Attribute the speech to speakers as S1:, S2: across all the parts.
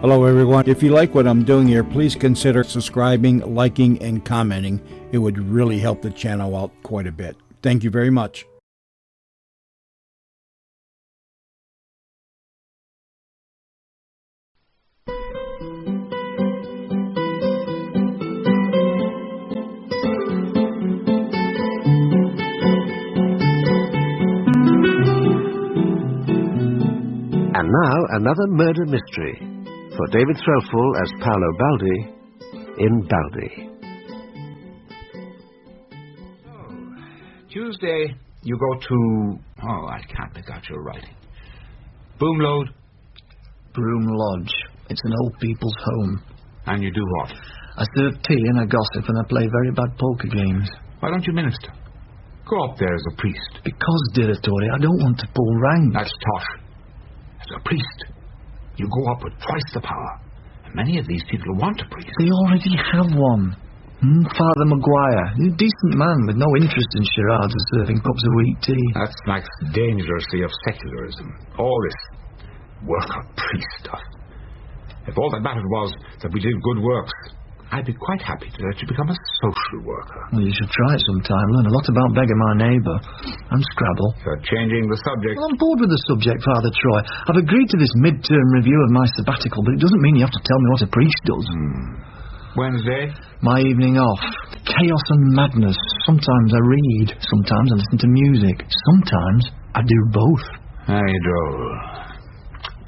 S1: Hello everyone. If you like what I'm doing here, please consider subscribing, liking, and commenting. It would really help the channel out quite a bit. Thank you very much.
S2: And now, another murder mystery for David Threlfall as Paolo Baldi in Baldi.
S3: Tuesday, you go to... Oh, I can't make out your writing. Boomload?
S4: Broom Lodge. It's an old people's home.
S3: And you do what?
S4: I serve tea and I gossip and I play very bad poker games.
S3: Why don't you minister? Go up there as a priest.
S4: Because, Direttore, I don't want to pull rank.
S3: That's tosh. As a priest, you go up with twice the power. And many of these people want a priest.
S4: They already have one. Father Maguire. He's a decent man with no interest in charades or serving cups of weak tea.
S3: That smacks dangerously of secularism. All this worker priest stuff. If all that mattered was that we did good works, I'd be quite happy to let you become a social worker.
S4: Well, you should try it sometime. Learn a lot about Beggar, my neighbour. And Scrabble.
S3: You're changing the subject.
S4: Well, I'm bored with the subject, Father Troy. I've agreed to this mid-term review of my sabbatical, but it doesn't mean you have to tell me what a priest does.
S3: Wednesday?
S4: My evening off. Chaos and madness. Sometimes I read. Sometimes I listen to music. Sometimes I do both.
S3: Very droll.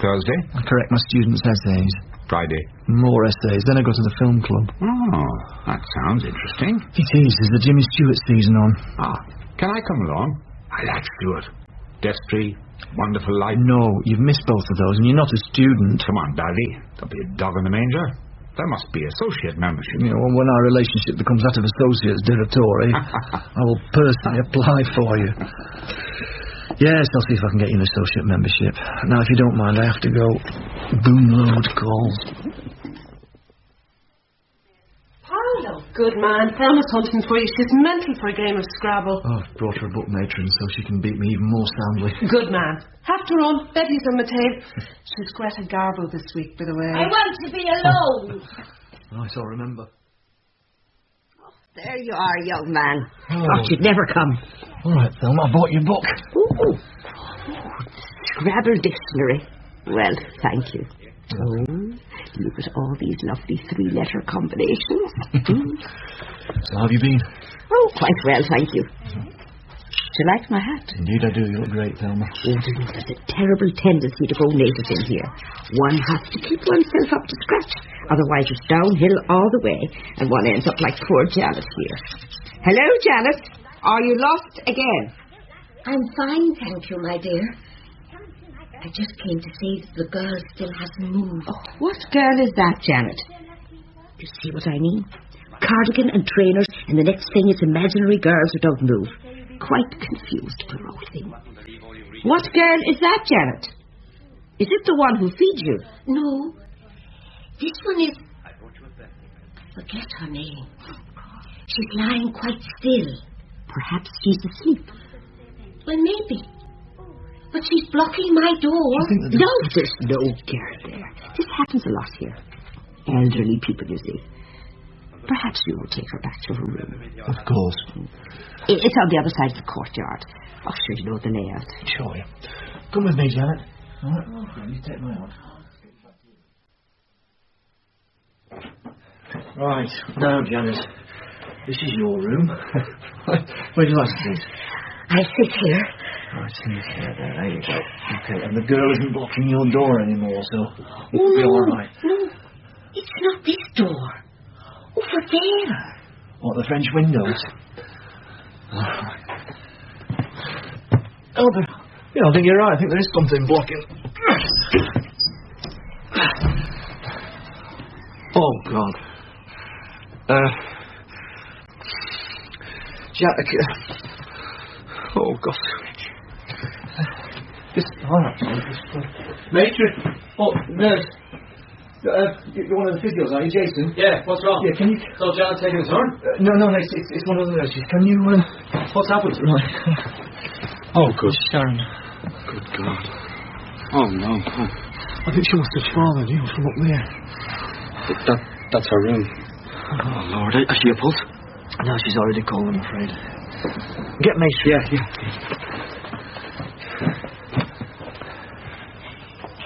S3: Thursday?
S4: I correct my students' essays.
S3: Friday?
S4: More essays. Then I go to the film club.
S3: Oh, that sounds interesting.
S4: It is. There's the Jimmy Stewart season on.
S3: Ah, can I come along? I like Stewart. Death Tree, Wonderful Life.
S4: No, you've missed both of those, and you're not a student.
S3: Come on, Baldi. Don't be a dog in the manger. There must be associate membership.
S4: You know, when our relationship becomes that of associates, Direttore, I will personally apply for you. Yes, I'll see if I can get you an associate membership. Now, if you don't mind, I have to go. Boomload calls.
S5: Paolo, good man. Thelma's hunting for you. She's mental for a game of Scrabble.
S4: Oh, I've brought her a book matron so she can beat me even more soundly.
S5: Good man. Have to run. Betty's on my tail. She's Greta Garbo this week, by the way.
S6: I want to be alone.
S4: Right, I'll remember.
S6: There you are, young man.
S4: Oh.
S6: Thought you'd never come.
S4: All right, Thelma, I bought your book.
S6: Ooh. Scrabble dictionary. Well, thank you. Oh, look at all these lovely three-letter combinations.
S4: So how have you been?
S6: Oh, quite well, thank you. Do you like my hat?
S4: Indeed I do. You look great, Thelma.
S6: Oh, there's a terrible tendency to go native in here. One has to keep oneself up to scratch. Otherwise it's downhill all the way, and one ends up like poor Janet here. Hello, Janet. Are you lost again?
S7: I'm fine, thank you, my dear. I just came to see that the girl still hasn't moved.
S6: Oh, what girl is that, Janet? You see what I mean? Cardigan and trainers, and the next thing it's imaginary girls who don't move. Quite confused, poor old thing. What girl is that, Janet? Is it the one who feeds you?
S7: No. This one is... Forget her name. She's lying quite still.
S6: Perhaps she's asleep.
S7: Well, maybe. But she's blocking my door.
S6: No, there's no girl there. This happens a lot here. Elderly people, you see. Perhaps you will take her back to her room.
S4: Of course.
S6: It's on the other side of the courtyard. Oh, sure, you know the layout.
S4: Sure, yeah. Come with me, Janet. All right, you take my arm. Right, now, Janet. This is your room. Where do you like to sit?
S7: I sit here.
S4: Right, there you go. Okay, and the girl isn't blocking your door anymore, so it'll be all right.
S7: No, it's not this door. Over there.
S4: What, the French windows? Oh, yeah, I think you're right. I think there is something blocking. Oh, God. Jack. Oh, God. Just, all right. Matron. Oh, nurse. You're one of the physios, are you, Jason?
S8: Yeah, what's wrong?
S4: Yeah, can you...
S8: So Janet's taking a turn?
S4: No, it's one of the nurses. Can you,
S8: What's happened?
S4: Right.
S8: Oh, good.
S4: Sharon.
S8: Good God. Oh, no.
S4: I think she must have fallen, from up there.
S8: That's her room.
S4: Oh, Lord. Has she a pulse? No, she's already cold, I'm afraid. Get Mace.
S8: Yeah.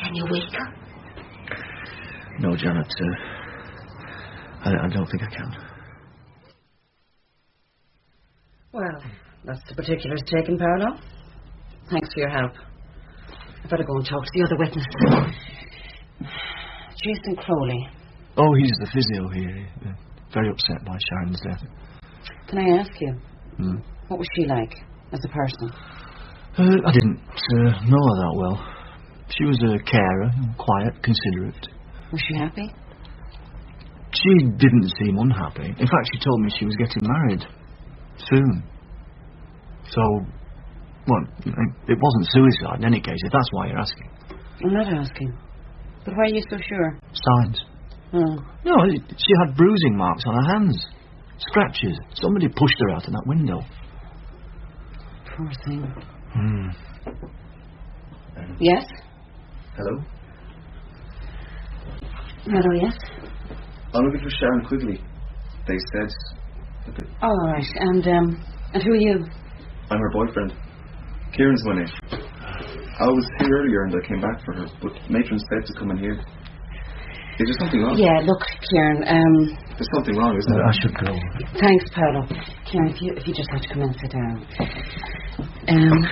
S7: Can you wake her?
S4: No, Janet. I don't think I can.
S6: Well, that's the particulars taken, Paolo. Thanks for your help. I better go and talk to the other witness. Jason Crowley.
S4: Oh, he's the physio here. Very upset by Sharon's death.
S6: Can I ask you, what was she like as a person?
S4: I didn't know her that well. She was a carer, quiet, considerate.
S6: Was she happy?
S4: She didn't seem unhappy. In fact, she told me she was getting married soon. So, well, it wasn't suicide in any case, if that's why you're asking.
S6: I'm not asking. But why are you so sure?
S4: Signs.
S6: Oh.
S4: No, she had bruising marks on her hands. Scratches. Somebody pushed her out of that window.
S6: Poor thing. Yes?
S9: Hello?
S6: Hello, yes?
S9: I'm looking for Sharon Quigley. They said...
S6: All right, and who are you?
S9: I'm her boyfriend. Kieran's my name. I was here earlier and I came back for her, but Matron said to come in here. Is there something wrong?
S6: Yeah, look, Kieran,
S9: There's something wrong, isn't there?
S4: I should go.
S6: Thanks, Paolo. Kieran, if you just have to come in and sit down. I'm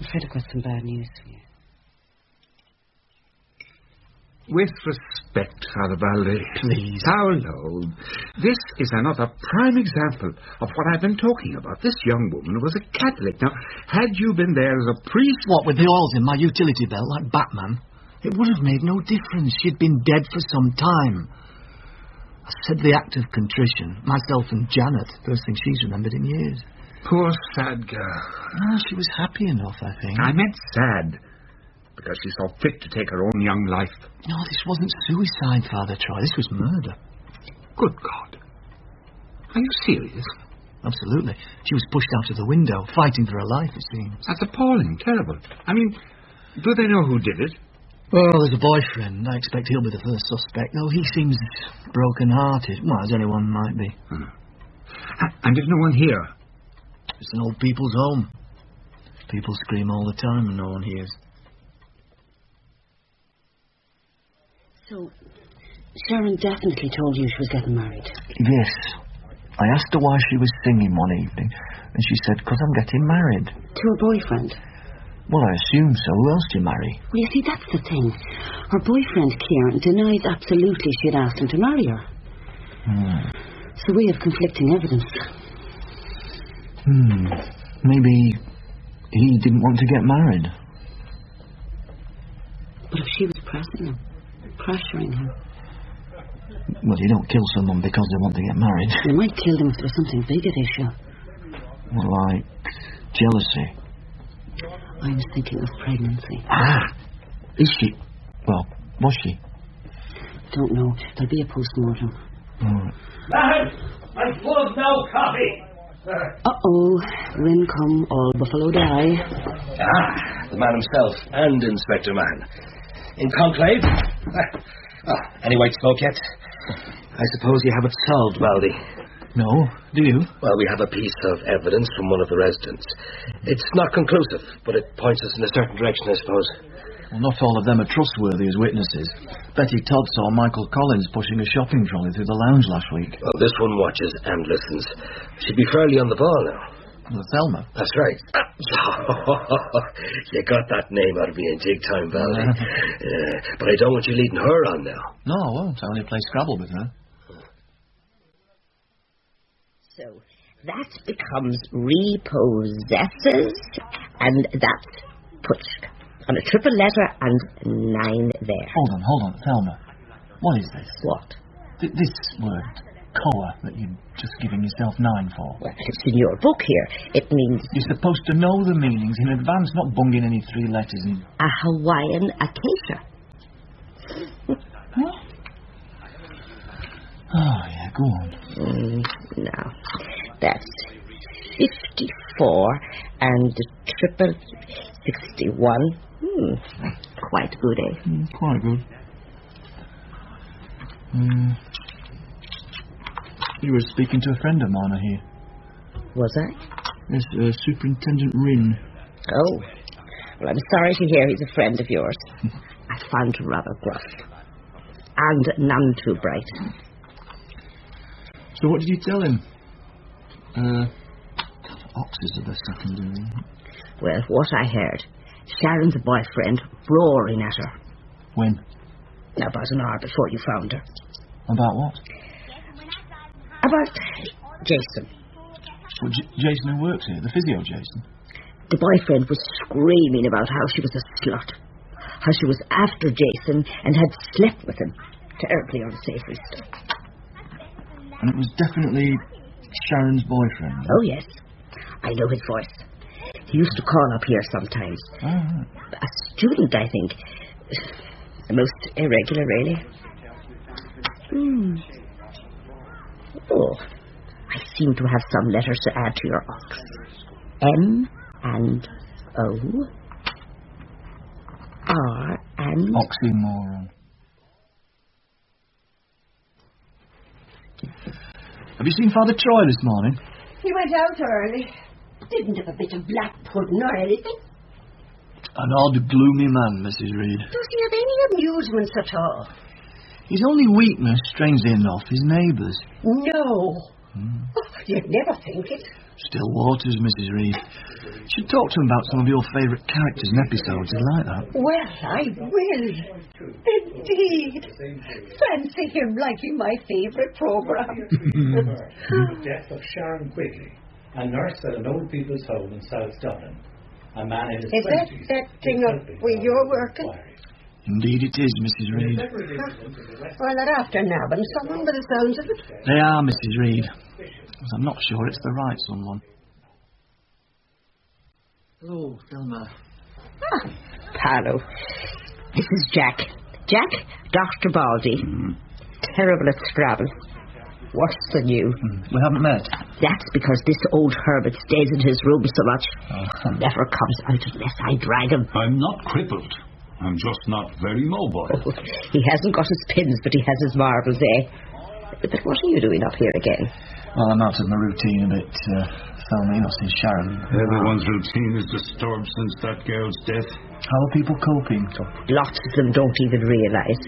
S6: afraid I've got some bad news for you.
S3: With respect, Father Baldi.
S4: Please.
S3: Paolo, this is another prime example of what I've been talking about. This young woman was a Catholic. Now, had you been there as a priest...
S4: What, with the oils in my utility belt, like Batman? It would have made no difference. She'd been dead for some time. I said the act of contrition. Myself and Janet, first thing she's remembered in years.
S3: Poor sad girl.
S4: Ah, she was happy enough, I think.
S3: I meant sad, because she saw fit to take her own young life.
S4: No, this wasn't suicide, Father Troy. This was murder.
S3: Good God. Are you serious?
S4: Absolutely. She was pushed out of the window, fighting for her life, it seems.
S3: That's appalling, terrible. I mean, do they know who did it?
S4: Well, there's a boyfriend. I expect he'll be the first suspect, though he seems broken-hearted. Well, as anyone might be.
S3: And there's no one here?
S4: It's an old people's home. People scream all the time and no one hears.
S6: So, Sharon definitely told you she was getting married?
S4: Yes. I asked her why she was singing one evening, and she said, 'cause I'm getting married.
S6: To her boyfriend?
S4: Well, I assume so. Who else do you marry?
S6: Well, you see, that's the thing. Her boyfriend, Kieran, denies absolutely she had asked him to marry her. So we have conflicting evidence.
S4: Maybe he didn't want to get married.
S6: But if she was pressing him, pressuring him...
S4: Well, you don't kill someone because they want to get married.
S6: You might kill them if there was something big at issue.
S4: Well, like jealousy.
S6: I was thinking of pregnancy.
S4: Is she? Well, was she?
S6: Don't know. There'll be a post-mortem.
S4: All right.
S8: I'm full of no coffee.
S6: Uh-oh. Win come, all buffalo die.
S8: The man himself and Inspector Mann. In conclave. Any white smoke yet? I suppose you have it solved, Baldi.
S4: No, do you?
S8: Well, we have a piece of evidence from one of the residents. It's not conclusive, but it points us in a certain direction, I suppose.
S4: Well, not all of them are trustworthy as witnesses. Betty Todd saw Michael Collins pushing a shopping trolley through the lounge last week.
S8: Well, this one watches and listens. She'd be fairly on the ball now.
S4: Well, Thelma.
S8: That's right. You got that name out of me in jig time, Baldi. But I don't want you leading her on now.
S4: No, I won't. I only play Scrabble with her.
S6: So that becomes repossesses, and that's Pushka. On a triple letter and 9 there.
S4: Hold on, Thelma. What is this?
S6: What?
S4: This word, Koa, that you're just giving yourself 9 for.
S6: Well, it's in your book here. It means...
S4: You're supposed to know the meanings in advance, not bunging any 3 letters in...
S6: A Hawaiian acacia.
S4: Huh? Oh, yeah, go on.
S6: Now, that's 54 and triple 61. Quite good, eh?
S4: Quite good. You were speaking to a friend of mine, I hear.
S6: Was I?
S4: Yes, Superintendent Rin.
S6: Oh. Well, I'm sorry to hear he's a friend of yours. I found him rather gruff. And none too bright.
S4: So what did you tell him? Oxes are the best I can do.
S6: Well, what I heard, Sharon's boyfriend roaring at her.
S4: When?
S6: About an hour before you found her.
S4: About what?
S6: About Jason.
S4: Well, Jason who works here, the physio Jason.
S6: The boyfriend was screaming about how she was a slut. How she was after Jason and had slept with him. Terribly unsavory stuff.
S4: And it was definitely Sharon's boyfriend?
S6: Oh, yes. I know his voice. He used to call up here sometimes.
S4: Oh, right.
S6: A student, I think. Most irregular, really. Oh, I seem to have some letters to add to your ox. M and O. R and...
S4: Oxymoron. Have you seen Father Troy this morning?
S7: He went out early. Didn't have a bit of black pudding or anything.
S4: An odd, gloomy man, Mrs. Reed.
S7: Does he have any amusements at all?
S4: His only weakness, strangely enough, is neighbours.
S7: No. Oh, you'd never think it.
S4: Still waters, Mrs. Reed. Should talk to him about some of your favourite characters and episodes. He'd like that.
S7: Well, I will. Indeed. Fancy him liking my favourite programme.
S10: Death of Sharon Quigley, a nurse at an old people's home in South Dublin. A man in his 20s.
S7: Is that thing up where you're working?
S4: Indeed it is, Mrs. Reed.
S7: Well, they're after nabbing someone by the sounds of it.
S4: They are, Mrs. Reed. But I'm not sure it's the right someone. Hello, Thelma.
S6: Paolo. This is Jack. Jack, Dr. Baldi. Terrible at Scrabble. Worse than you.
S4: We haven't met.
S6: That's because this old hermit stays in his room so much. Never comes out unless I drag him.
S3: I'm not crippled. I'm just not very mobile.
S6: Oh, he hasn't got his pins, but he has his marbles, eh? But what are you doing up here again?
S4: Well, I'm out of my routine a bit, Thelma. You know, since Sharon.
S3: Everyone's routine is disturbed since that girl's death.
S4: How are people coping?
S6: Lots of them don't even realise.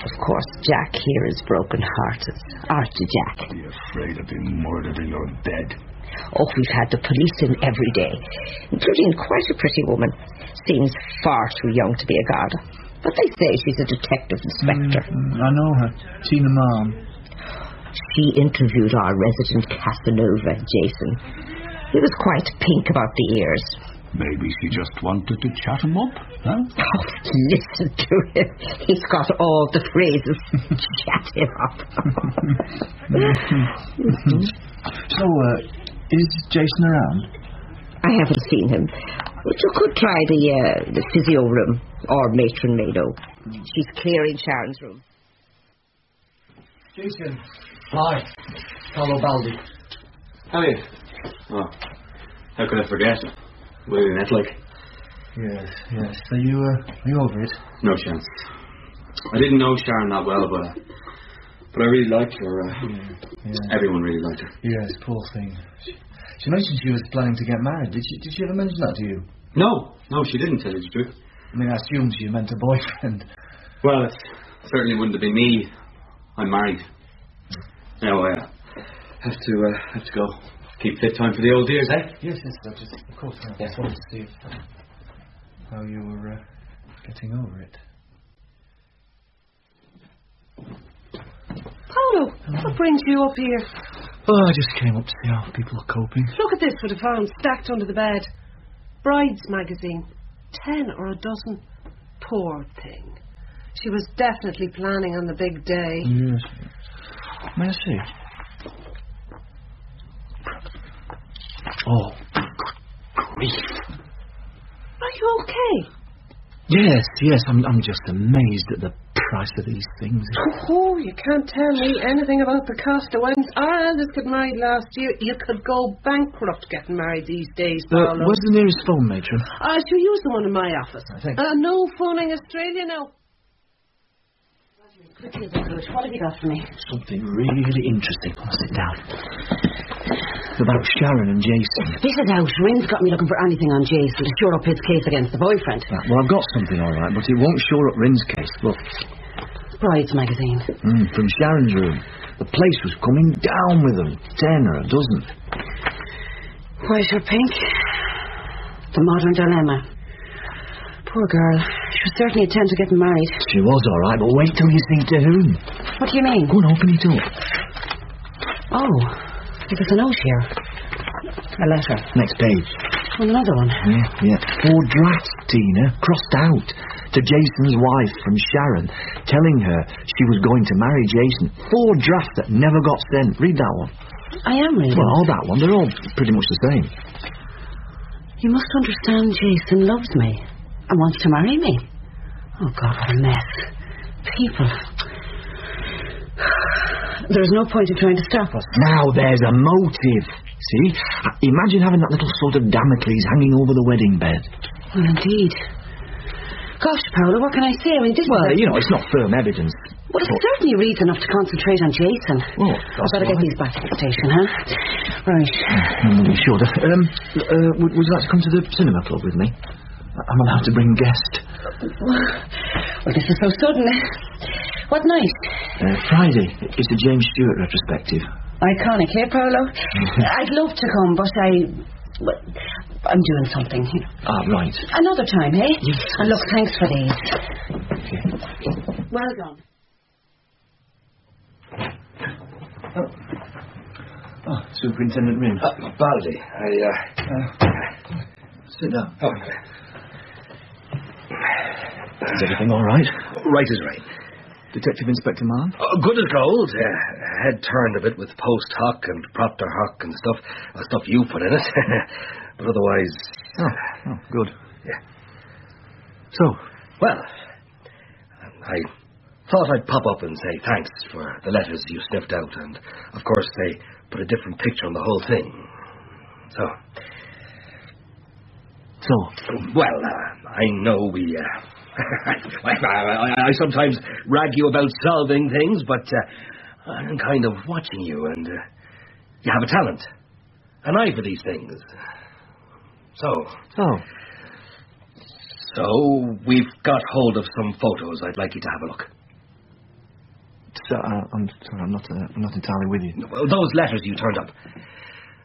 S6: Of course, Jack here is broken-hearted. Aren't you, Jack?
S3: Are you afraid of being murdered in your bed?
S6: Oh, we've had the police in every day, including quite a pretty woman. Seems far too young to be a guard. But they say she's a detective inspector.
S4: I know her. Tina Mom.
S6: She interviewed our resident Casanova, Jason. He was quite pink about the ears.
S3: Maybe she just wanted to chat him up, huh?
S6: Oh, listen to him. He's got all the phrases. Chat him up.
S4: So, is Jason around?
S6: I haven't seen him. But you could try the physio room, or Matron Mado. She's clearing Sharon's room.
S4: Jason. Hi. Paolo Baldi.
S11: How are you? Oh, how could I forget? Well, you met like.
S4: Yes. Are you over it?
S11: No chance. I didn't know Sharon that well, but I really liked her. Everyone really liked her.
S4: Yes, poor thing. She mentioned she was planning to get married. Did she ever mention that to you?
S11: No, she didn't tell you the truth.
S4: I mean, I assumed she meant a boyfriend.
S11: Well, it certainly wouldn't have been me. I'm married. Now I have to go. Keep fit time for the old years, eh?
S4: Yes, of course. I just wanted to see how you were getting over it.
S5: Paolo, what brings you up here?
S4: Oh, I just came up to see how people are coping.
S5: Look at this for the phone stacked under the bed. Bride's magazine. 10 or a dozen. Poor thing. She was definitely planning on the big day.
S4: Yes. May I see? Oh, grief.
S5: Are you okay?
S4: Yes, I'm just amazed at the price of these things.
S5: Oh, you can't tell me anything about the cost of weddings. Our eldest got married last year. You could go bankrupt getting married these days, Paolo.
S4: Where's the nearest phone, matron?
S5: I shall use the one in my office.
S4: Thanks.
S5: No phoning Australia now.
S6: Quickly, if you could. What have you got for me?
S4: Something really interesting. I'll sit down. It's about Sharon and Jason.
S6: Spit it out. Rin's got me looking for anything on Jason to shore up his case against the boyfriend.
S4: Right, well, I've got something, all right, but it won't shore up Rin's case. Look.
S6: Bride's magazine.
S4: From Sharon's room. The place was coming down with them. 10 or a dozen.
S6: White or pink? The modern dilemma. Poor girl. She was certainly intent to getting married.
S4: She was all right, but wait till you see to whom.
S6: What do you mean?
S4: Go on, open it up.
S6: Oh, there's a note here. A letter.
S4: Next page.
S6: Oh, another one.
S4: Yeah. 4 drafts, Tina, crossed out. To Jason's wife from Sharon, telling her she was going to marry Jason. 4 drafts that never got sent. Read that one.
S6: I am reading.
S4: Well, that one. They're all pretty much the same.
S6: You must understand Jason loves me and wants to marry me. Oh, God, what a mess. People. There's no point in trying to stop us.
S4: Now there's a motive. See? Imagine having that little sort of Damocles hanging over the wedding bed.
S6: Well, indeed. Gosh, Paolo, what can I say? I mean, this
S4: Well, you know, it's not firm evidence.
S6: Well, it certainly reads enough to concentrate on Jason.
S4: Oh,
S6: I better get these back to the station, huh? Right.
S4: Sure. Would you like to come to the cinema club with me? I'm allowed to bring guests.
S6: Well, this is so sudden. What night?
S4: Friday. It's the James Stewart retrospective.
S6: Iconic, eh, Paolo? I'd love to come, but I'm doing something.
S4: Right.
S6: Another time, eh?
S4: Yes.
S6: And look, thanks for these.
S4: Okay.
S6: Well done.
S4: Superintendent Rin.
S8: Baldi,
S4: Sit down.
S8: Oh.
S4: Is everything all right?
S8: Right as rain.
S4: Detective Inspector Mann?
S8: Good as gold. Head turned a bit with post hoc and propter hoc and stuff you put in it. But otherwise...
S4: Oh, good.
S8: Yeah.
S4: So?
S8: Well, I thought I'd pop up and say thanks for the letters you sniffed out, and, of course, they put a different picture on the whole thing. So? Well, I know we... I sometimes rag you about solving things, but I'm kind of watching you, and you have a talent, an eye for these things. So we've got hold of some photos. I'd like you to have a look.
S4: So, I'm sorry, I'm not entirely with you.
S8: Well, those letters you turned up,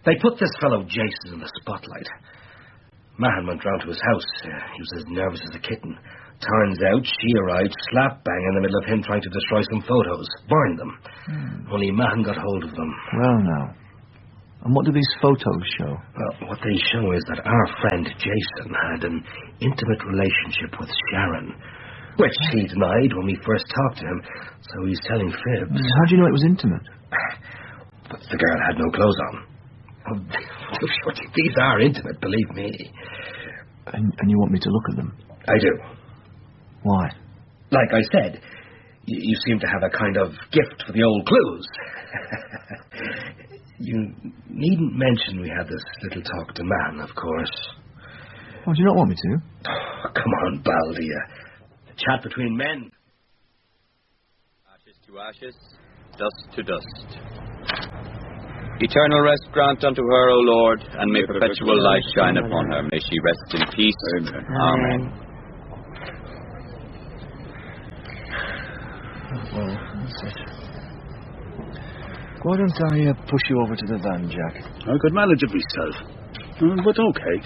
S8: they put this fellow Jason in the spotlight. Mahan went round to his house. He was as nervous as a kitten. Turns out she arrived slap bang in the middle of him trying to destroy some photos. Burned them. Only Mahan got hold of them.
S4: Well, now. And what do these photos show?
S8: Well, what they show is that our friend Jason had an intimate relationship with Sharon, which he denied when we first talked to him, so he's telling fibs.
S4: How do you know it was intimate?
S8: But the girl had no clothes on. These are intimate, believe me.
S4: And you want me to look at them?
S8: I do.
S4: Why?
S8: Like I said, you seem to have a kind of gift for the old clues. You needn't mention we had this little talk to Man, of course.
S4: Oh, do you not want me to?
S8: Oh, come on, Baldi. A chat between men.
S12: Ashes to ashes, dust to dust. Eternal rest grant unto her, O Lord, and may perpetual light shine upon her. May she rest in peace. Amen.
S4: Well, that's it. Why don't I push you over to the van, Jack?
S13: I could manage it myself. But okay.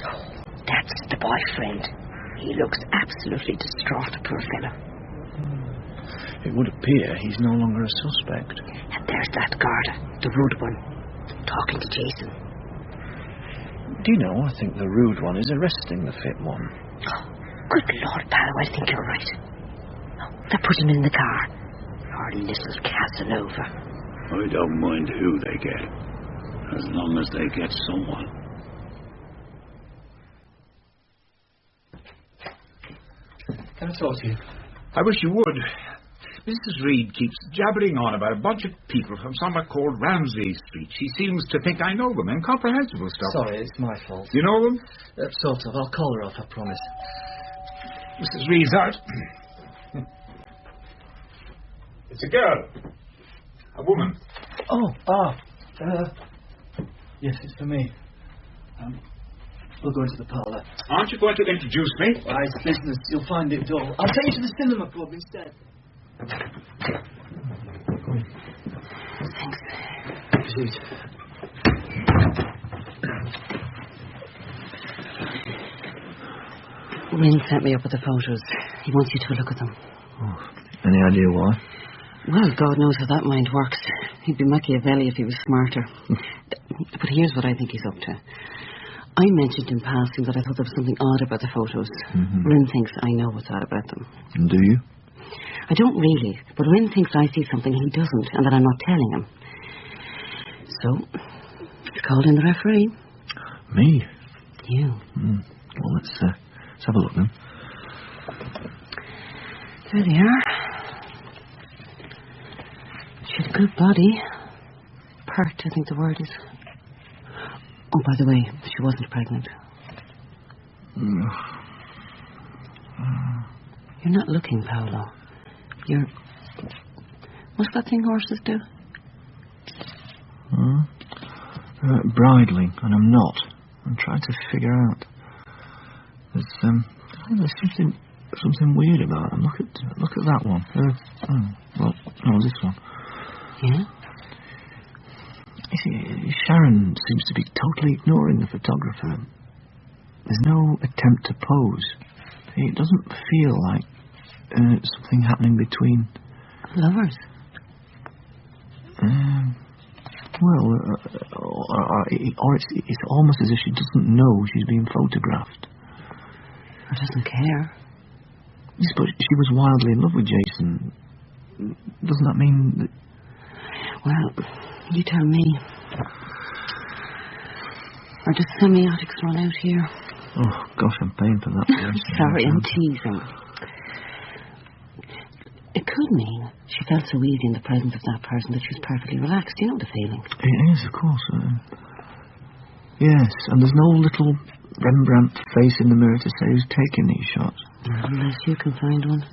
S6: That's the boyfriend. He looks absolutely distraught, poor fellow.
S4: It would appear he's no longer a suspect.
S6: And there's that guard, the rude one, talking to Jason.
S4: Do you know, I think the rude one is arresting the fit one.
S6: Oh, good Lord, Paolo, I think you're right. They put him in the car. Our little Casanova.
S13: I don't mind who they get, as long as they get someone.
S4: Can I talk to you?
S14: I wish you would.
S3: Mrs. Reed keeps jabbering on about a bunch of people from somewhere called Ramsay Street. She seems to think I know them. Incomprehensible stuff.
S4: Sorry, it's my fault.
S3: You know them?
S4: Sort of. I'll call her off, I promise.
S3: Mrs. Reed's out. It's a girl. A woman.
S4: Yes, it's for me. We'll go into the parlour.
S3: Aren't you going to introduce me?
S4: It's business. You'll find it dull. I'll take you to the cinema club instead.
S6: Thanks.
S4: Proceed.
S6: Wynne sent me up with the photos. He wants you to look at them.
S4: Any idea why?
S6: Well, God knows how that mind works. He'd be Machiavelli if he was smarter. But here's what I think he's up to. I mentioned in passing that I thought there was something odd about the photos. Wynne thinks I know what's odd about them.
S4: Do you?
S6: I don't really, but Wynne thinks I see something he doesn't and that I'm not telling him. So, he's called in the referee.
S4: Me?
S6: You.
S4: Well, let's have a look then.
S6: There they are. She had a good body. Pert, I think the word is. Oh, by the way, she wasn't pregnant. You're not looking, Paolo. You're... What's that thing horses do?
S4: Bridling, and I'm not. I'm trying to figure out. There's something weird about them. Look at that one. This one.
S6: Yeah?
S4: You see, Sharon seems to be totally ignoring the photographer. There's no attempt to pose. It doesn't feel like something happening between...
S6: Lovers?
S4: Or it's almost as if she doesn't know she's being photographed.
S6: Or doesn't care.
S4: Yes, but she was wildly in love with Jason. Doesn't that mean that...
S6: Well, you tell me. Or does semiotics run out here?
S4: Oh, gosh, I'm paying for that.
S6: Sorry, I'm teasing. It could mean she felt so easy in the presence of that person that she was perfectly relaxed. You know the feeling?
S4: Yes, of course. Yes, and there's no little Rembrandt face in the mirror to say who's taking these shots.
S6: Unless you can find one.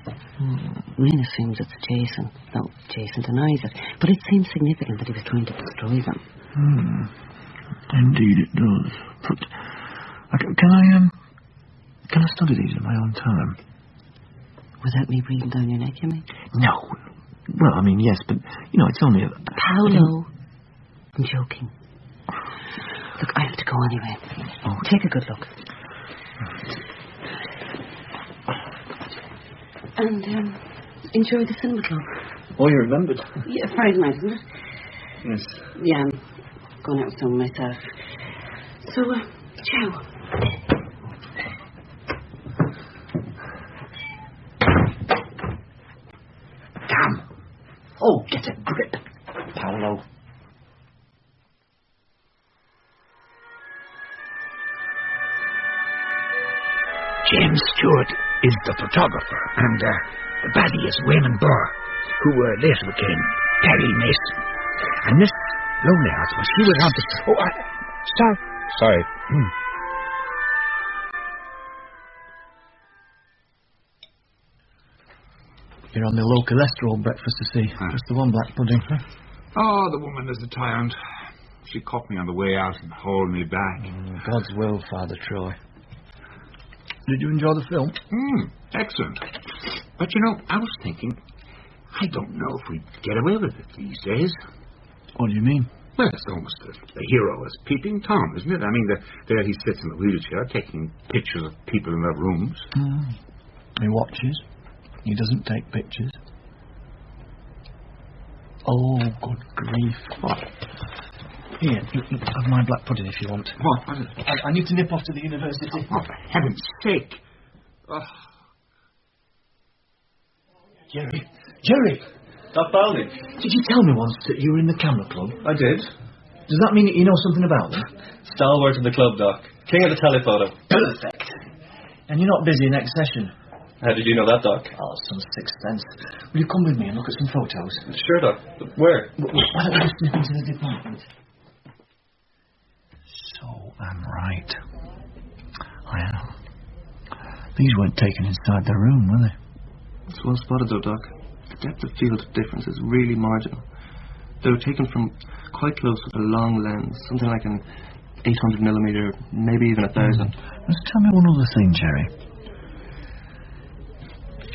S6: Wynne assumes it's Jason. No, Jason denies it. But it seems significant that he was trying to destroy them.
S4: Indeed it does. But can I study these in my own time?
S6: Without me breathing down your neck, you mean?
S4: No. Well, I mean, yes, but, it's only a...
S6: Paolo. I'm joking. Look, I have to go anyway. Oh. Take a good look. And, enjoy the cinema club.
S4: Oh, you remembered?
S6: Yeah, Friday night, isn't it?
S4: Yes.
S6: Yeah, I'm going out with some myself. So, ciao.
S4: Damn. Oh, get a grip, Paolo.
S14: James Stewart is the photographer, and the baddie is Wayman Burr, who later became Perry Mason. And Miss Lonely Hearts, she was on the... Sorry.
S4: You're on the low cholesterol breakfast to see. Just the one black pudding, huh?
S3: Oh, the woman is a tyrant. She caught me on the way out and hauled me back.
S4: God's will, Father Troy. Did you enjoy the film?
S3: Excellent. But, I was thinking, I don't know if we'd get away with it these days.
S4: What do you mean?
S3: Well, it's almost the hero is Peeping Tom, isn't it? I mean, there he sits in the wheelchair taking pictures of people in their rooms.
S4: He watches. He doesn't take pictures. Oh, good grief. What? Here, have my black pudding if you want.
S3: What?
S4: I need to nip off to the university.
S3: Oh, for heaven's sake. Oh.
S4: Jerry!
S8: Doc Baldi.
S4: Did you tell me once that you were in the camera club?
S8: I did.
S4: Does that mean that you know something about them?
S8: Stalwart of the club, Doc. King of the telephoto.
S4: Perfect. And you're not busy next session?
S9: How did you know that, Doc?
S4: Oh, some sixth sense. Will you come with me and look at some photos?
S9: Sure, Doc. Where?
S4: Why don't we just nip into the department? So I'm right. I am. These weren't taken inside the room, were they?
S9: It's well spotted, though, Doc. The depth of field difference is really marginal. They were taken from quite close with a long lens, something like an 800mm, maybe even 1,000.
S4: Just tell me one other thing, Jerry.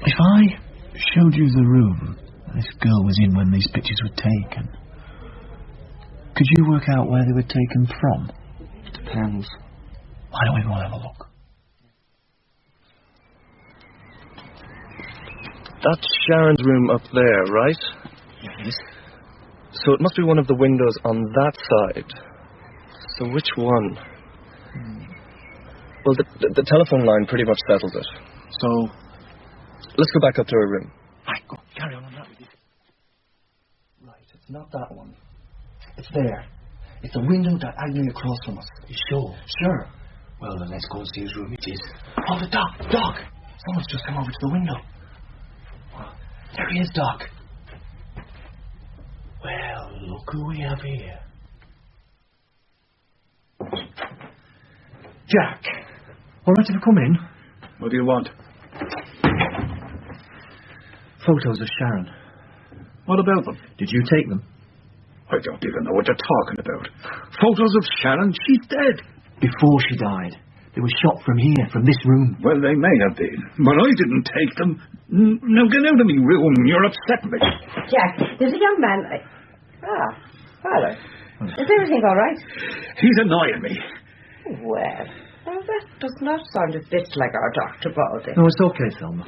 S4: If I showed you the room this girl was in when these pictures were taken, could you work out where they were taken from?
S9: Depends.
S4: Why don't we go and have a look?
S9: That's Sharon's room up there, right?
S4: Yes.
S9: So it must be one of the windows on that side. So which one? Well, the telephone line pretty much settles it.
S4: So,
S9: let's go back up to her room.
S4: Right, go. Carry on that with you. Right, it's not that one. It's there. It's the window diagonally across from us. You sure? Sure. Well, then let's go and see whose room it is. Oh, the Doc! Someone's just come over to the window. There he is, Doc. Well, look who we have here. Jack. All right, if you come in.
S13: What do you want?
S4: Photos of Sharon.
S13: What about them?
S4: Did you take them?
S13: I don't even know what you're talking about. Photos of Sharon? She's dead.
S4: Before she died. They were shot from here, from this room.
S13: Well, they may have been, but I didn't take them. Now get out of me room. You're upsetting me.
S6: Jack, there's a young man... Father. Is everything all right?
S13: He's annoying me.
S6: Well, now that does not sound a bit like our Dr. Baldi.
S4: No, it's okay, Thelma.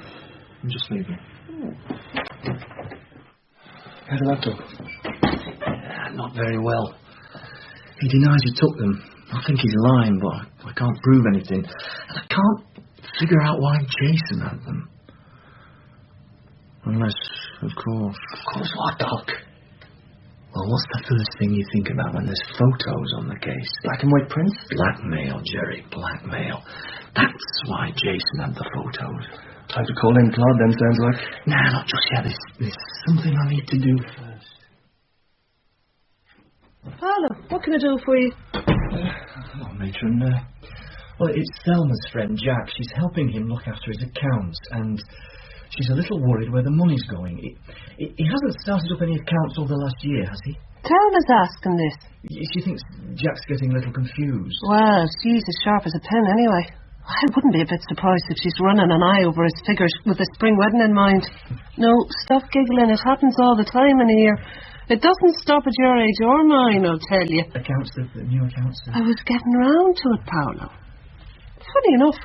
S4: I'm just leaving. How did that go? Not very well. He denies he took them. I think he's lying, but I can't prove anything. And I can't figure out why Jason had them. Unless, of course... Of course what, Doc? Well, what's the first thing you think about when there's photos on the case?
S9: Black and white prints?
S4: Blackmail, Jerry, blackmail. That's why Jason had the photos.
S9: Time to call in Claude, then, sounds like.
S4: Nah, not just yet. There's something I need to do first.
S5: Paolo, what can I do for you?
S4: Hello, Matron. Well, it's Thelma's friend, Jack. She's helping him look after his accounts, and she's a little worried where the money's going. He hasn't started up any accounts over the last year, has he?
S5: Thelma's asking this.
S4: She thinks Jack's getting a little confused.
S5: Well, she's as sharp as a pen anyway. I wouldn't be a bit surprised if she's running an eye over his figures with the spring wedding in mind. No, stop giggling. It happens all the time in here. It doesn't stop at your age or mine, I'll tell you.
S4: Accounts, the new accounts.
S5: I was getting round to it, Paolo. Funny enough,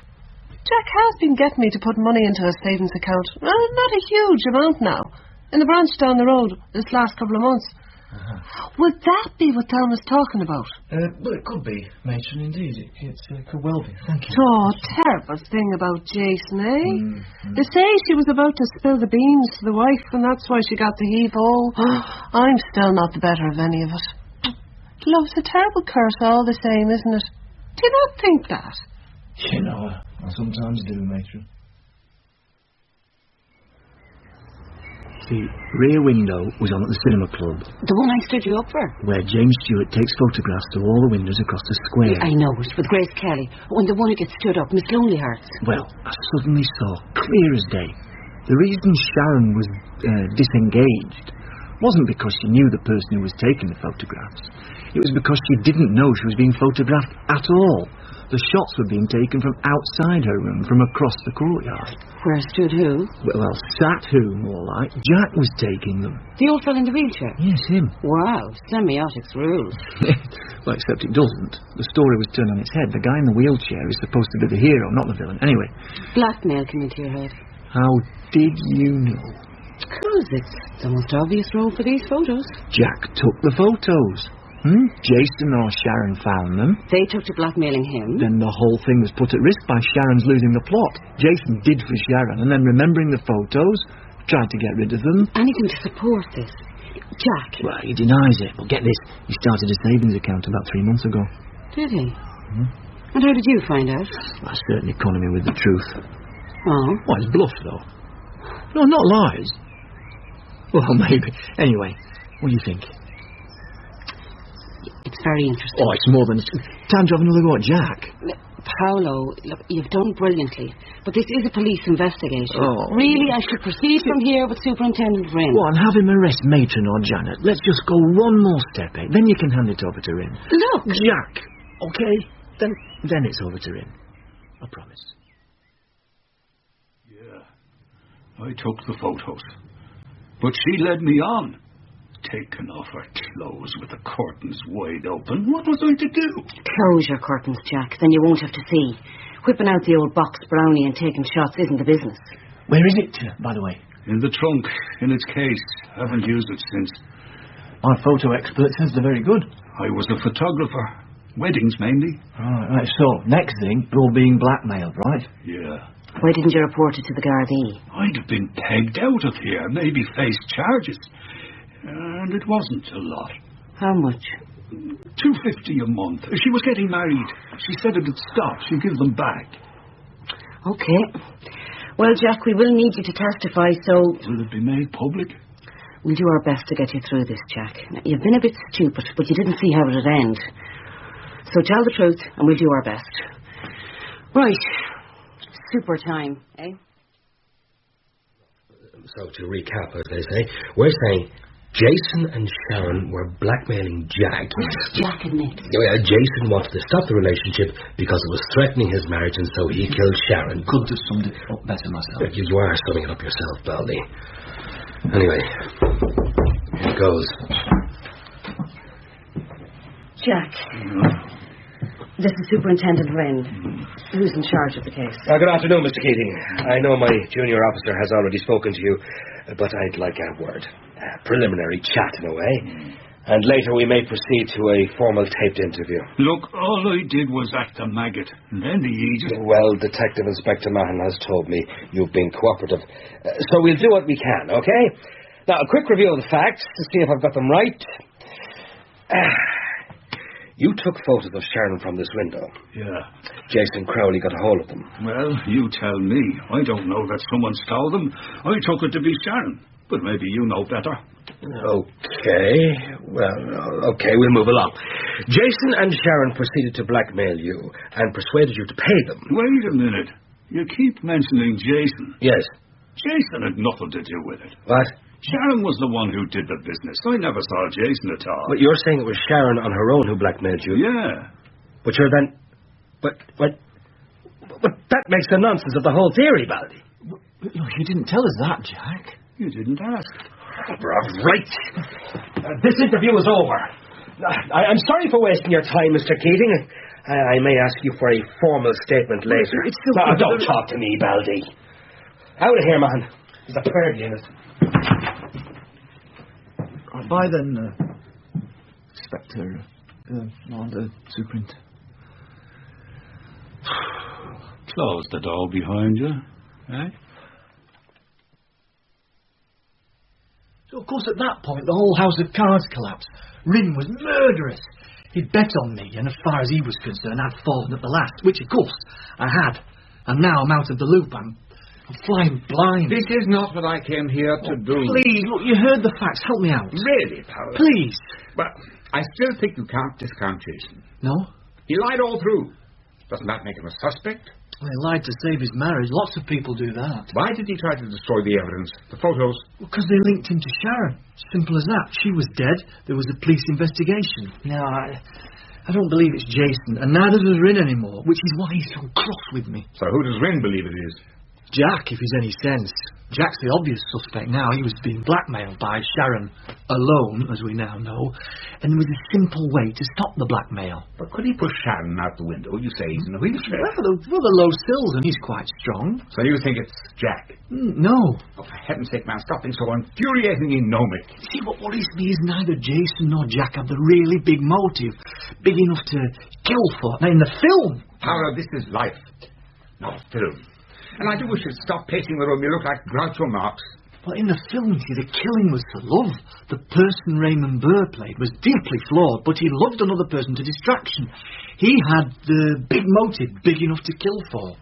S5: Jack has been getting me to put money into a savings account. Well, not a huge amount now. In the branch down the road this last couple of months. Would that be what Thelma's talking about?
S4: Well, it could be, Matron, indeed. It could well be. Thank you.
S5: Oh, terrible thing about Jason, eh? They say she was about to spill the beans to the wife, and that's why she got the heave-ho. I'm still not the better of any of it. Love's a terrible curse all the same, isn't it? Do you not think that?
S4: You know, I sometimes do, Matron. The rear window was on at the cinema club.
S6: The one I stood you up for?
S4: Where James Stewart takes photographs of all the windows across the square.
S6: I know it, with Grace Kelly. When the one who gets stood up, Miss Lonely Hearts.
S4: Well, I suddenly saw, clear as day, the reason Sharon was disengaged wasn't because she knew the person who was taking the photographs. It was because she didn't know she was being photographed at all. The shots were being taken from outside her room, from across the courtyard.
S6: Where stood who?
S4: Well, sat who, more like. Jack was taking them.
S6: The old fellow in the wheelchair?
S4: Yes, him.
S6: Wow, semiotics rules.
S4: Well, except it doesn't. The story was turned on its head. The guy in the wheelchair is supposed to be the hero, not the villain. Anyway.
S6: Blackmail came into your head.
S4: How did you know?
S6: Because it's the most obvious role for these photos.
S4: Jack took the photos. Jason or Sharon found them.
S6: They took to blackmailing him.
S4: Then the whole thing was put at risk by Sharon's losing the plot. Jason did for Sharon, and then remembering the photos, tried to get rid of them.
S6: Anything to support this. Jack.
S4: Well, he denies it. But get this, he started a savings account about 3 months ago.
S6: Did he? And how did you find out?
S4: I certainly cornered me with the truth.
S5: Oh?
S4: Well, it's bluff, though. No, not lies. Well, maybe. Anyway, what do you think?
S6: It's very interesting.
S4: Oh, it's more than... Time to have another go at Jack.
S6: Paolo, look, you've done brilliantly, but this is a police investigation.
S4: Oh.
S6: Really, I should proceed from here with Superintendent Wren.
S4: Go on, have him arrest Matron or Janet. Let's just go one more step, eh? Then you can hand it over to him.
S6: Look!
S4: Jack, okay? Then it's over to him. I promise.
S13: Yeah, I took the photos. But she led me on. Taking off her clothes with the curtains wide open. What was I to do?
S6: Close your curtains, Jack, then you won't have to see. Whipping out the old box brownie and taking shots isn't the business.
S4: Where is it, by the way?
S13: In the trunk, in its case. Haven't used it since.
S4: Our photo expert says they're very good.
S13: I was a photographer. Weddings, mainly.
S4: Right, so, next thing, you're all being blackmailed, right?
S13: Yeah.
S6: Why didn't you report it to the Gardaí?
S13: I'd have been pegged out of here, maybe faced charges. And it wasn't a lot.
S6: How much?
S13: $250 a month. She was getting married. She said it would stop. She'd give them back.
S6: Okay. Well, Jack, we will need you to testify, so...
S13: Will it be made public?
S6: We'll do our best to get you through this, Jack. Now, you've been a bit stupid, but you didn't see how it would end. So tell the truth, and we'll do our best. Right. Super time, eh?
S8: So, to recap, as they say, we're saying Jason and Sharon were blackmailing Jack.
S6: Jack admits.
S8: Jason wanted to stop the relationship because it was threatening his marriage, and so he killed Sharon.
S4: Could have summed it up better myself.
S8: You are summing it up yourself, Baldi. Anyway, here it goes.
S6: Jack. This is Superintendent Wren, who's in charge of the case.
S8: Good afternoon, Mr. Keating. I know my junior officer has already spoken to you, but I'd like a word. A preliminary chat, in a way. And later we may proceed to a formal taped interview.
S13: Look, all I did was act a maggot. And then he just...
S8: Well, Detective Inspector Mahon has told me you've been cooperative. So we'll do what we can, okay? Now, a quick review of the facts to see if I've got them right. You took photos of Sharon from this window.
S13: Yeah.
S8: Jason Crowley got a hold of them.
S13: Well, you tell me. I don't know that someone stole them. I took it to be Sharon. But maybe you know better.
S8: Okay. Well, okay, we'll move along. Jason and Sharon proceeded to blackmail you and persuaded you to pay them.
S13: Wait a minute. You keep mentioning Jason.
S8: Yes.
S13: Jason had nothing to do with it.
S8: What?
S13: Sharon was the one who did the business. I never saw Jason at all.
S8: But you're saying it was Sharon on her own who blackmailed you?
S13: Yeah.
S8: But you're then... But that makes a nonsense of the whole theory, Baldi.
S4: You didn't tell us that, Jack.
S13: You didn't ask.
S8: Right. This interview is over. I'm sorry for wasting your time, Mr. Keating. I may ask you for a formal statement later. Don't talk to me, Baldi. Out of here, man. There's a third unit.
S4: Bye then, Inspector, the Superintendent.
S13: Close the door behind you, eh?
S4: So, of course, at that point, the whole house of cards collapsed. Rin was murderous. He'd bet on me, and as far as he was concerned, I'd fallen at the last, which, of course, I had. And now I'm out of the loop. I'm flying blind.
S3: This is not what I came here to do.
S4: Please, look, you heard the facts. Help me out.
S3: Really, Paolo?
S4: Please.
S3: But I still think you can't discount Jason.
S4: No?
S3: He lied all through. Doesn't that make him a suspect?
S4: Well, he lied to save his marriage. Lots of people do that.
S3: Why did he try to destroy the evidence, the photos?
S4: Because they linked him to Sharon. Simple as that. She was dead. There was a police investigation. No, I don't believe it's Jason, and neither does Rin anymore, which is why he's so cross with me.
S3: So who does Rin believe it is?
S4: Jack, if he's any sense. Jack's the obvious suspect now. He was being blackmailed by Sharon alone, as we now know, and there was a simple way to stop the blackmail.
S3: But could he push Sharon out the window? You say he's in a wheelchair.
S4: Well, the low sills, and he's quite strong.
S3: So you think it's Jack?
S4: No.
S3: Oh, for heaven's sake, man, stop being so infuriatingly gnomic.
S4: See, what worries me is neither Jason nor Jack have the really big motive, big enough to kill for. Now, in the film...
S3: Paolo, this is life, not film. And I do wish you'd stop pacing the room. You look like Groucho Marx.
S4: Well, in the film, see, the killing was for love. The person Raymond Burr played was deeply flawed, but he loved another person to distraction. He had the big motive, big enough to kill for.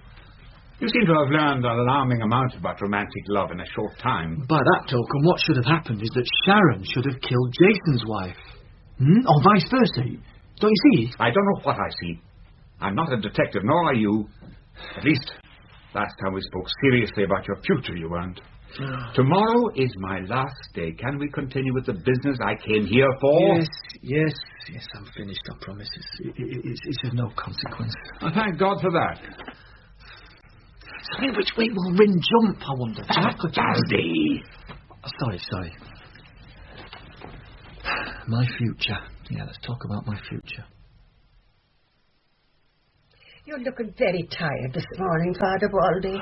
S3: You seem to have learned an alarming amount about romantic love in a short time.
S4: By that token, what should have happened is that Sharon should have killed Jason's wife. Or vice versa. Don't you see?
S3: I don't know what I see. I'm not a detective, nor are you. At least, last time we spoke seriously about your future, you weren't. Tomorrow is my last day. Can we continue with the business I came here for?
S4: Yes, I'm finished, I promise. It's of no consequence.
S3: Well, thank God for that.
S4: So which way will Rin jump, I wonder?
S3: Baldi!
S4: Sorry. My future. Yeah, let's talk about my future.
S7: You're looking very tired this morning, Father Baldi.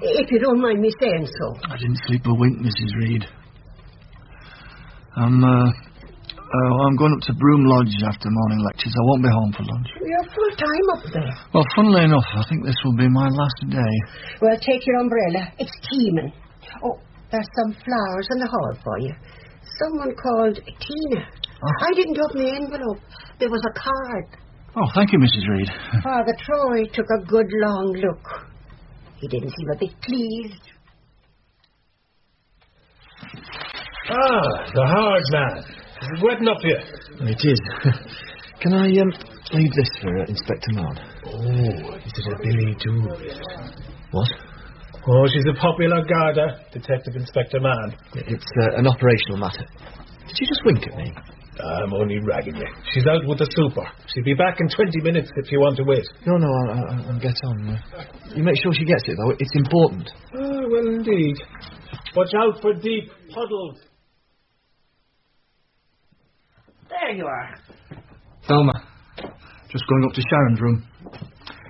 S7: If you don't mind me saying so.
S4: I didn't sleep a wink, Mrs. Reed. I'm going up to Broom Lodge after morning lectures. I won't be home for lunch.
S7: You're full time up there.
S4: Well, funnily enough, I think this will be my last day.
S7: Well, take your umbrella. It's teeming. Oh, there's some flowers in the hall for you. Someone called Tina.
S4: Oh.
S7: I didn't open the envelope. There was a card.
S4: Oh, thank you, Mrs. Reed.
S7: Father Troy took a good long look. He didn't seem a bit pleased.
S15: The hard man. Is it wetting up here?
S4: It is. Can I leave this for Inspector Mann?
S15: Oh, is it a Billy Doolittle?
S4: What?
S15: Oh, she's a popular Garda, Detective Inspector Mann.
S4: It's an operational matter. Did you just wink at me?
S15: I'm only ragging you. She's out with the super. She'll be back in 20 minutes if you want to wait.
S4: No, I'll get on. You make sure she gets it, though. It's important.
S15: Oh, well, indeed. Watch out for deep puddles.
S6: There you are.
S4: Thelma, just going up to Sharon's room.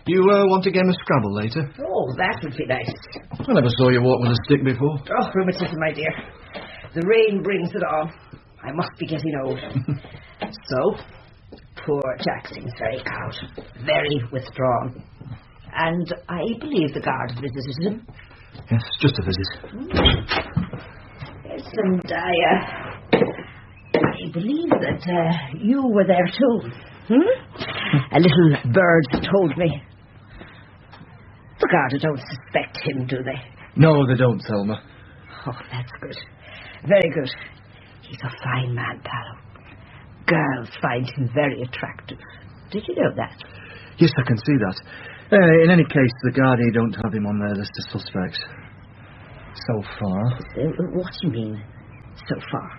S4: You want a game of Scrabble later?
S6: Oh, that would be nice.
S4: I never saw you walk with a stick before.
S6: Oh, rheumatism, my dear. The rain brings it on. I must be getting old. So, poor Jack seems very cowed, very withdrawn. And I believe the guard visited him.
S4: Yes, just a visit.
S6: Listen, I believe that you were there too. A little bird told me. The guard don't suspect him, do they?
S4: No, they don't, Thelma.
S6: Oh, that's good. Very good. He's a fine man, Paolo. Girls find him very attractive. Did you know that?
S4: Yes, I can see that. In any case, the Gardaí don't have him on their list of suspects. So far.
S6: What do you mean, so far?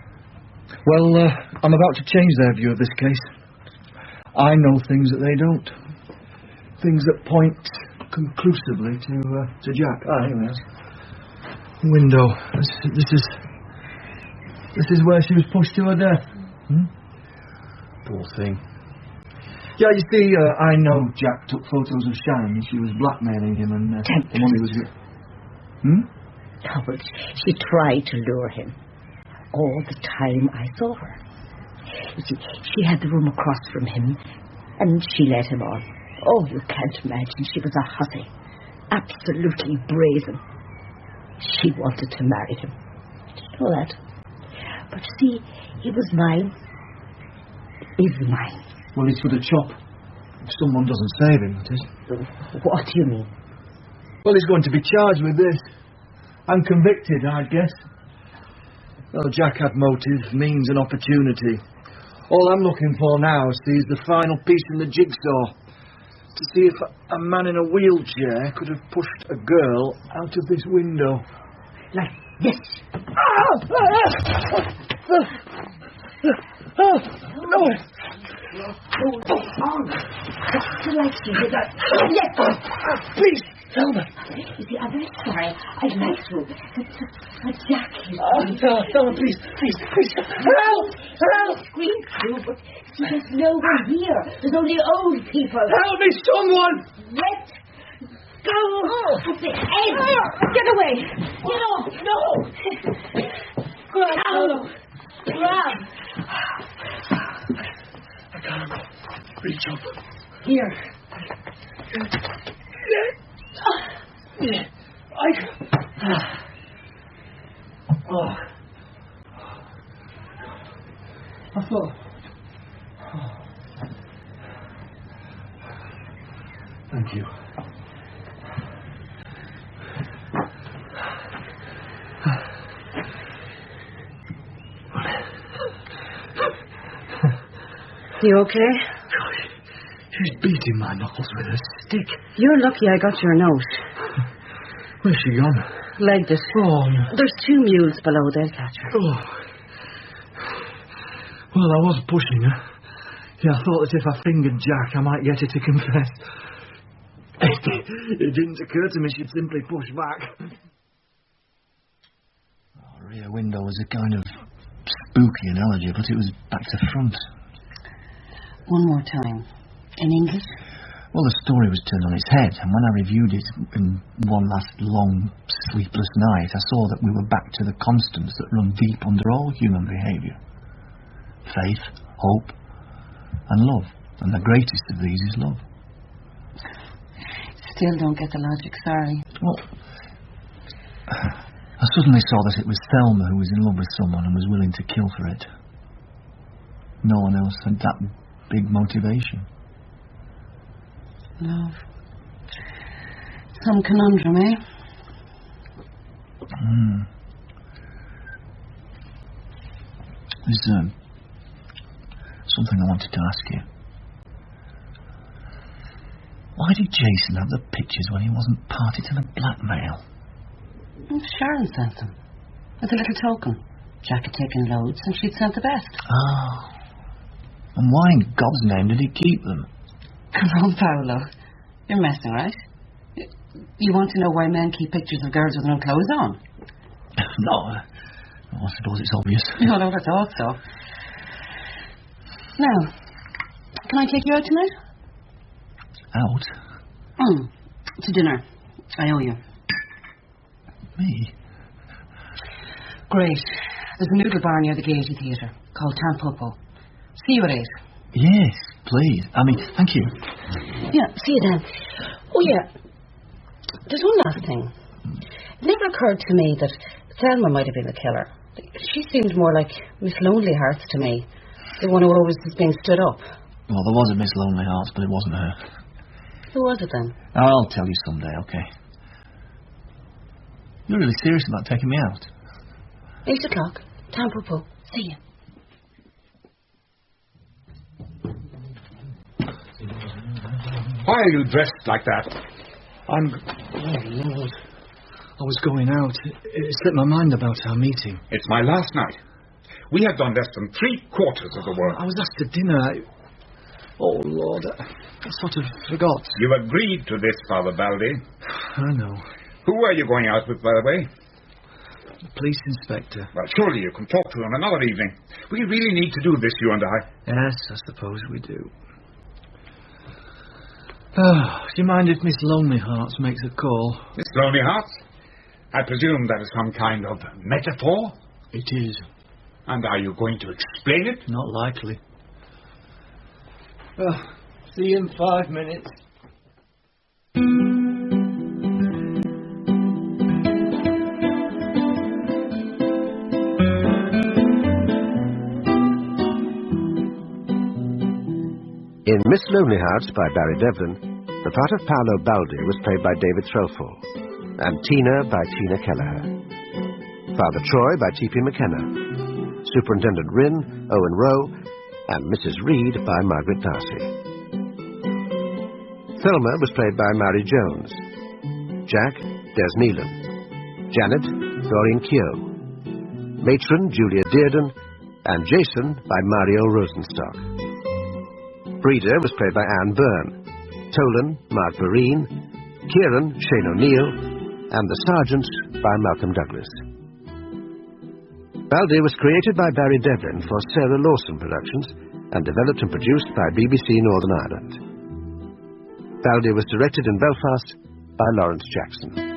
S4: Well, I'm about to change their view of this case. I know things that they don't. Things that point conclusively to Jack. Here we are. Window. This is where she was pushed to her death. Poor thing. Yeah, you see, I know Jack took photos of Sharon. She was blackmailing him and the money was...
S6: Oh, but she tried to lure him. All the time I saw her. You see, she had the room across from him, and she led him on. Oh, you can't imagine. She was a hussy. Absolutely brazen. She wanted to marry him. Did you know that? But see, he was mine. Is mine.
S4: Well, he's for the chop. If someone doesn't save him, that is.
S6: What do you mean?
S4: Well, he's going to be charged with this. And convicted, I'd guess. Well, Jack had motive, means and opportunity. All I'm looking for now is the final piece in the jigsaw. To see if a man in a wheelchair could have pushed a girl out of this window.
S6: Like this.
S4: No! Please, Thelma.
S6: You see, I'm very sorry. I'd like to. But Jack is...
S4: Thelma, please. Help!
S6: Scream through, but see, there's no one here. There's only old people.
S4: Help me, someone!
S6: Let go of the end. Get away. Get off. No.
S4: Grab.
S6: Grab.
S4: I can't reach up.
S6: Here.
S4: I thought... Thank you.
S6: You okay?
S4: She's beating my knuckles with a stick.
S6: You're lucky I got your note.
S4: Where's she gone?
S6: Legged it.
S4: Oh, no.
S6: There's 2 mules below. They'll catch her.
S4: Oh. Well, I was pushing her. Yeah, I thought that if I fingered Jack, I might get her to confess. It didn't occur to me she'd simply push back. Oh, Rear Window was a kind of spooky analogy, but it was back to front.
S6: One more time. In English?
S4: Well, the story was turned on its head, and when I reviewed it in one last long, sleepless night, I saw that we were back to the constants that run deep under all human behaviour. Faith, hope, and love. And the greatest of these is love.
S6: Still don't get the logic, sorry.
S4: Well, I suddenly saw that it was Thelma who was in love with someone and was willing to kill for it. No one else had that big motivation.
S6: Love. Some conundrum, eh?
S4: There's something I wanted to ask you. Why did Jason have the pictures when he wasn't party to the blackmail?
S6: Sharon sent them. With a little token. Jack had taken loads and she'd sent the best.
S4: Oh. And why in God's name did he keep them?
S6: Come on, Paolo. You're messing, right? You want to know why men keep pictures of girls with no clothes on?
S4: No. I suppose it's obvious.
S6: No, I thought so. Now, can I take you out tonight?
S4: Out?
S6: To dinner. I owe you.
S4: Me?
S6: Great. There's a noodle bar near the Gaiety Theatre called Tampopo. See you at 8.
S4: Yes, please. Thank you.
S6: Yeah, see you then. Oh, yeah. There's one last thing. It never occurred to me that Thelma might have been the killer. She seemed more like Miss Lonely Hearts to me. The one who always was being stood up.
S4: Well, there was a Miss Lonely Hearts, but it wasn't her.
S6: Who was it then?
S4: I'll tell you someday, okay? You're really serious about taking me out?
S6: 8 o'clock. Tampopo. See you.
S3: Why are you dressed like that?
S4: Oh, Lord. I was going out. It slipped my mind about our meeting.
S3: It's my last night. We have done less than 3/4 of the work.
S4: I was asked to dinner. Oh, Lord. I sort of forgot.
S3: You agreed to this, Father Baldi.
S4: I know.
S3: Who are you going out with, by the way?
S4: The police inspector.
S3: Well, surely you can talk to him another evening. We really need to do this, you and I.
S4: Yes, I suppose we do. Oh, do you mind if Miss Lonely Hearts makes a call?
S3: Miss Lonely Hearts? I presume that is some kind of metaphor?
S4: It is.
S3: And are you going to explain it?
S4: Not likely. See you in 5 minutes.
S2: In Miss Lonely Hearts by Barry Devlin, the part of Paolo Baldi was played by David Threlfall, and Tina by Tina Kelleher. Father Troy by T.P. McKenna. Superintendent Rynn, Owen Rowe, and Mrs. Reed by Margaret Darcy. Thelma was played by Mary Jones. Jack, Des Nealon. Janet, Doreen Keogh. Matron, Julia Dearden, and Jason by Mario Rosenstock. Breeder was played by Anne Byrne. Tolan, Mark Vereen. Kieran, Shane O'Neill, and the Sergeant by Malcolm Douglas. Baldi was created by Barry Devlin for Sarah Lawson Productions and developed and produced by BBC Northern Ireland. Baldi was directed in Belfast by Lawrence Jackson.